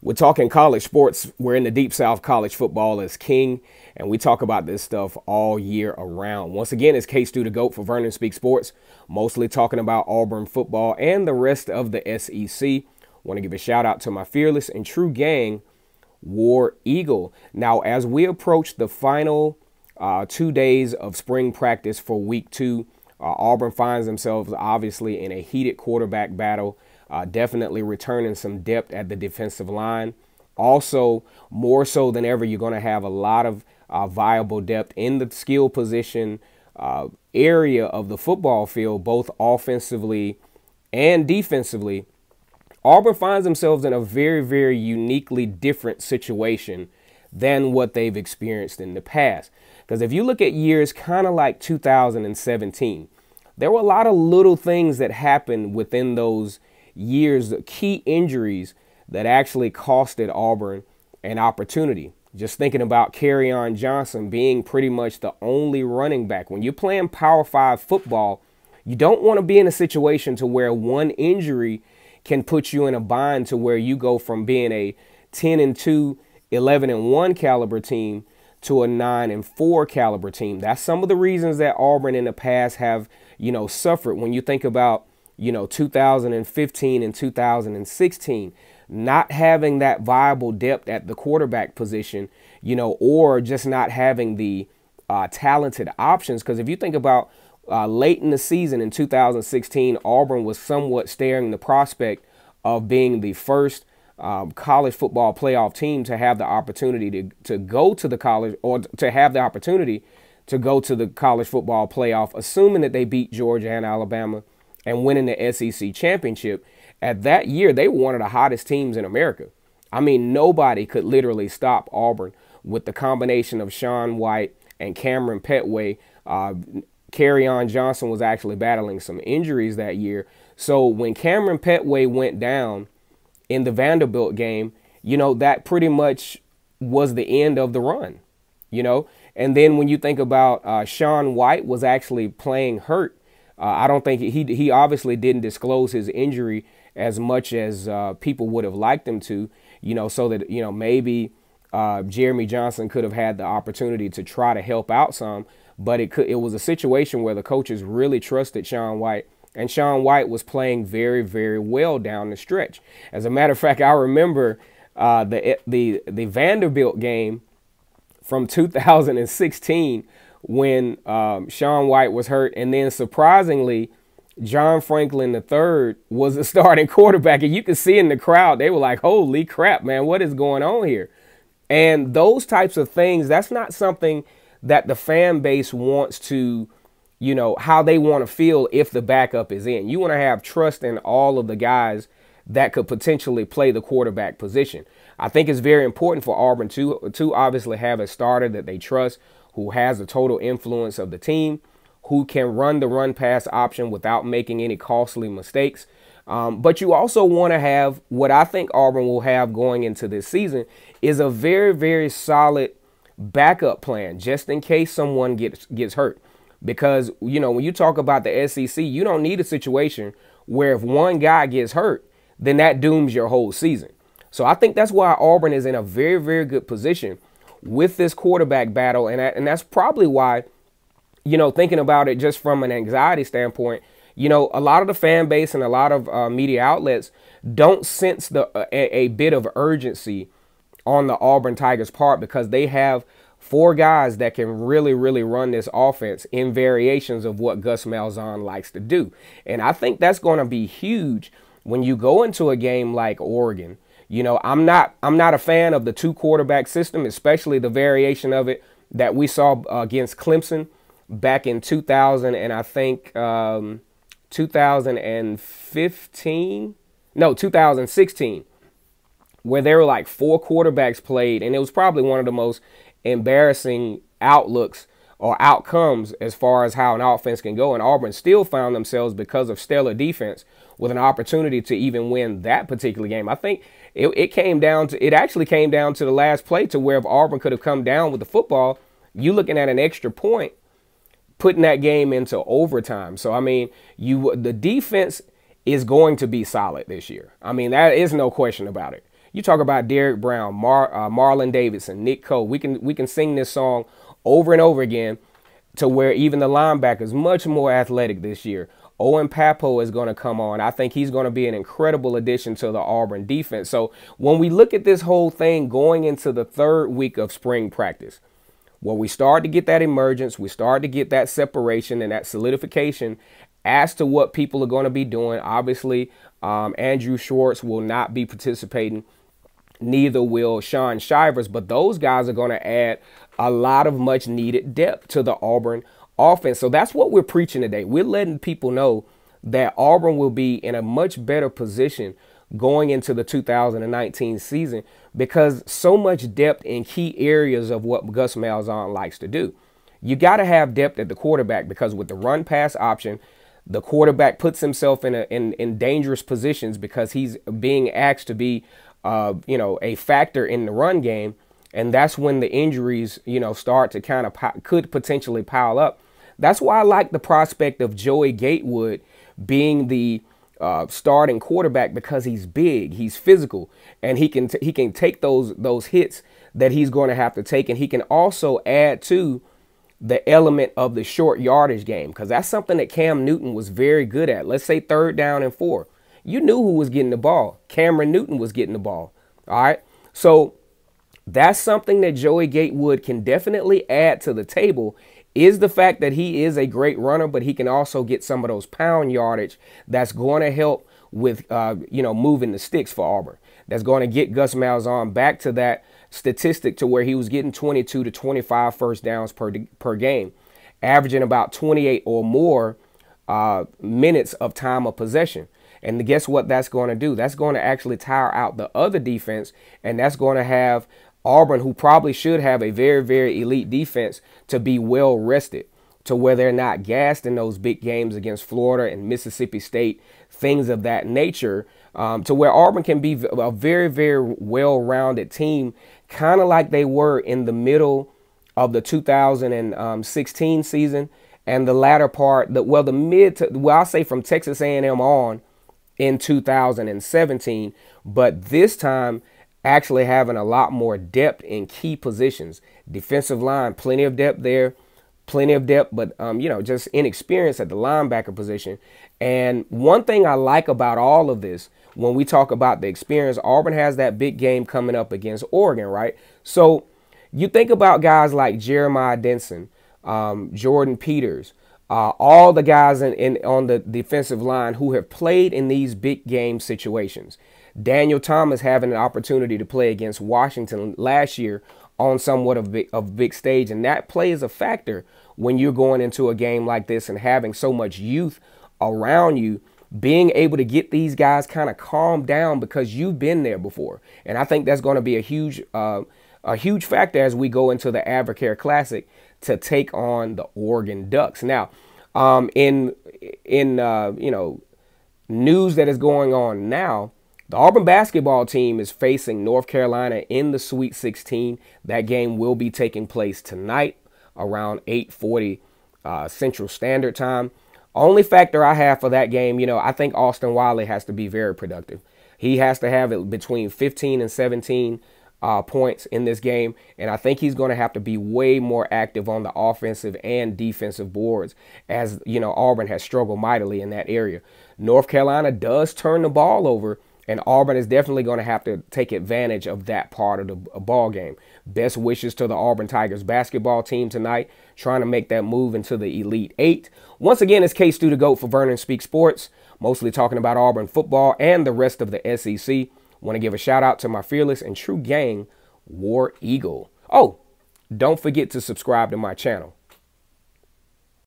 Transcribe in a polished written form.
We're talking college sports. We're in the Deep South. College football is king, and we talk about this stuff all year around. Once again, it's K-Stu the GOAT for Vernon Speak Sports, mostly talking about Auburn football and the rest of the SEC. Want to give a shout out to my fearless and true gang, War Eagle. Now, as we approach the final 2 days of spring practice for week 2, Auburn finds themselves obviously in a heated quarterback battle. Definitely returning some depth at the defensive line. Also, more so than ever, you're going to have a lot of viable depth in the skill position area of the football field, both offensively and defensively. Auburn finds themselves in a very, very uniquely different situation than what they've experienced in the past. Because if you look at years kind of like 2017, there were a lot of little things that happened within those years, key injuries that actually costed Auburn an opportunity. Just thinking about Kerryon Johnson being pretty much the only running back. When you're playing Power 5 football, you don't want to be in a situation to where one injury can put you in a bind to where you go from being a 10-2, 11-1 caliber team to a 9-4 caliber team. That's some of the reasons that Auburn in the past have, suffered. When you think about 2015 and 2016, not having that viable depth at the quarterback position, or just not having the talented options. Because if you think about late in the season in 2016, Auburn was somewhat staring the prospect of being the first college football playoff team to have the opportunity to go to the college, or to have the opportunity to go to the college football playoff, assuming that they beat Georgia and Alabama and winning the SEC championship. At that year, they were one of the hottest teams in America. I mean, nobody could literally stop Auburn with the combination of Sean White and Cameron Petway. Kerryon Johnson was actually battling some injuries that year. So when Cameron Petway went down in the Vanderbilt game, that pretty much was the end of the run, And then when you think about Sean White was actually playing hurt. I don't think he obviously didn't disclose his injury as much as people would have liked him to, so that, maybe Jeremy Johnson could have had the opportunity to try to help out some. But it was a situation where the coaches really trusted Sean White, and Sean White was playing very, very well down the stretch. As a matter of fact, I remember the Vanderbilt game from 2016 when Sean White was hurt, and then surprisingly, John Franklin III was the starting quarterback, and you could see in the crowd, they were like, holy crap, man, what is going on here? And those types of things, that's not something that the fan base wants to, how they want to feel if the backup is in. You want to have trust in all of the guys that could potentially play the quarterback position. I think it's very important for Auburn to obviously have a starter that they trust, who has the total influence of the team, who can run the run-pass option without making any costly mistakes. But you also want to have, what I think Auburn will have going into this season, is a very, very solid backup plan, just in case someone gets hurt. Because, when you talk about the SEC, you don't need a situation where if one guy gets hurt, then that dooms your whole season. So I think that's why Auburn is in a very, very good position with this quarterback battle. And that's probably why, thinking about it just from an anxiety standpoint, a lot of the fan base and a lot of media outlets don't sense a bit of urgency on the Auburn Tigers' part, because they have 4 guys that can really, really run this offense in variations of what Gus Malzahn likes to do. And I think that's going to be huge when you go into a game like Oregon. I'm not a fan of the 2 quarterback system, especially the variation of it that we saw against Clemson back in 2000 and I think 2016, where there were like 4 quarterbacks played, and it was probably one of the most embarrassing outlooks or outcomes as far as how an offense can go. And Auburn still found themselves, because of stellar defense, with an opportunity to even win that particular game. I think it actually came down to the last play, to where if Auburn could have come down with the football, you looking at an extra point, putting that game into overtime. So, I mean, the defense is going to be solid this year. I mean, there is no question about it. You talk about Derrick Brown, Marlon Davidson, Nick Cole. We can sing this song over and over again to where even the linebackers much more athletic this year. Owen Papo is going to come on. I think he's going to be an incredible addition to the Auburn defense. So when we look at this whole thing going into the third week of spring practice, well, we start to get that emergence. We start to get that separation and that solidification as to what people are going to be doing. Obviously, Andrew Schwartz will not be participating. Neither will Sean Shivers, but those guys are going to add a lot of much needed depth to the Auburn offense. So that's what we're preaching today. We're letting people know that Auburn will be in a much better position going into the 2019 season because so much depth in key areas of what Gus Malzahn likes to do. You got to have depth at the quarterback because with the run pass option, the quarterback puts himself in dangerous positions because he's being asked to be a factor in the run game. And that's when the injuries, start to kind of could potentially pile up. That's why I like the prospect of Joey Gatewood being the starting quarterback because he's big, he's physical, and he can take those hits that he's going to have to take. And he can also add to the element of the short yardage game because that's something that Cam Newton was very good at. Let's say 3rd down and 4. You knew who was getting the ball. Cameron Newton was getting the ball. All right. So that's something that Joey Gatewood can definitely add to the table is the fact that he is a great runner, but he can also get some of those pound yardage that's going to help with, moving the sticks for Auburn. That's going to get Gus Malzahn back to that statistic to where he was getting 22 to 25 first downs per game, averaging about 28 or more minutes of time of possession. And guess what that's going to do? That's going to actually tire out the other defense, and that's going to have Auburn, who probably should have a very, very elite defense, to be well rested to where they're not gassed in those big games against Florida and Mississippi State, things of that nature, to where Auburn can be a very, very well-rounded team, kind of like they were in the middle of the 2016 season and the latter part, I'll say from Texas A&M on in 2017, but this time actually having a lot more depth in key positions. Defensive line, plenty of depth there, but just inexperience at the linebacker position. And one thing I like about all of this, when we talk about the experience, Auburn has that big game coming up against Oregon, right? So you think about guys like Jeremiah Denson, Jordan Peters, all the guys on the defensive line who have played in these big game situations. Daniel Thomas having an opportunity to play against Washington last year on somewhat of a big stage. And that plays a factor when you're going into a game like this and having so much youth around you, being able to get these guys kind of calmed down because you've been there before. And I think that's going to be a huge factor as we go into the Advocare Classic to take on the Oregon Ducks. Now, in news that is going on now, the Auburn basketball team is facing North Carolina in the Sweet 16. That game will be taking place tonight around 8:40 Central Standard Time. Only factor I have for that game, I think Austin Wiley has to be very productive. He has to have it between 15 and 17 points in this game, and I think he's going to have to be way more active on the offensive and defensive boards as, Auburn has struggled mightily in that area. North Carolina does turn the ball over, and Auburn is definitely going to have to take advantage of that part of the ball game. Best wishes to the Auburn Tigers basketball team tonight, trying to make that move into the Elite Eight. Once again, it's K-Stu the GOAT for Vernon Speaks Sports, mostly talking about Auburn football and the rest of the SEC. Want to give a shout out to my fearless and true gang, War Eagle. Oh, don't forget to subscribe to my channel.